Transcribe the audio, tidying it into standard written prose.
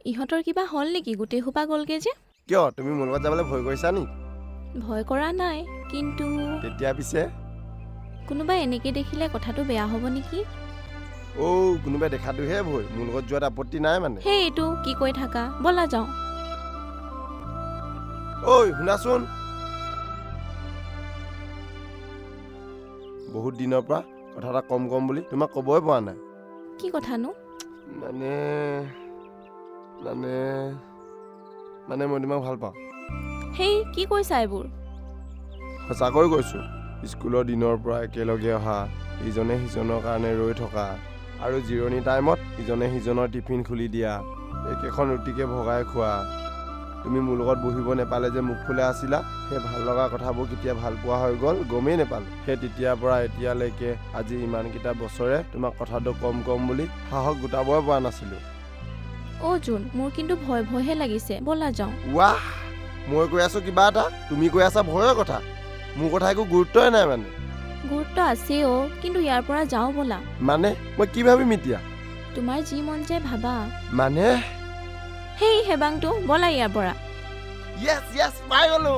ইহঁতৰ কিবা হ'ল নেকি গোটেই সোপা গ'লগে যে কিয় তুমি মোৰ লগত যাবলৈ ভয় কৰিছা নি ভয় কৰা নাই কিন্তু তেতিয়া পিছে কোনোবাই এনেকে দেখিলে কথাটো বেয়া হ'ব নেকি কোনোবাই দেখাটোহে ভয় মোৰ লগত যোৱাত আপত্তি নাই মানে সেই এইটো কি কৈ থাকা বলা যাওঁ ঐ শুনাচোন বহুত দিনৰ পৰা কথা এটা কম বুলি তোমাক ক'বই পৰা নাই কি কথানো মানে মই তোমাক ভাল পাওঁ সেই কি কৈছা এইবোৰ সঁচাকৈ কৈছো স্কুলৰ দিনৰ পৰা একেলগে অহা ইজনে সিজনৰ কাৰণে ৰৈ থকা আৰু জিৰণি টাইমত ইজনে সিজনৰ টিফিন খুলি দিয়া একেখন ৰুটিকে ভগাই খোৱা তুমি মোৰ লগত বহিব নেপালে যে মুখ ফুলে আছিলা সেই ভাল লগা কথাবোৰ কেতিয়া ভাল পোৱা হৈ গ'ল গমেই নেপালো সেই তেতিয়াৰ পৰা এতিয়ালৈকে আজি ইমানকেইটা বছৰে তোমাক কথাটো কম বুলি সাহস গোটাবই পৰা নাছিলো জোন মোৰ কিন্তু ভয়হে লাগিছে বলা যাওঁ ৱাহ মই কৈ আছো কিবা এটা তুমি কৈ আছা ভয়ৰ কথা মোৰ কথা একো গুৰুত্বই নাই মানে গুৰুত্ব আছে কিন্তু ইয়াৰ পৰা যাওঁ বলা মানে মই কি ভাবিম এতিয়া তোমাৰ যি মন যায় ভাবা মানে সেই হেবাংটো বলা ইয়াৰ পৰা য়েছ পাই গলো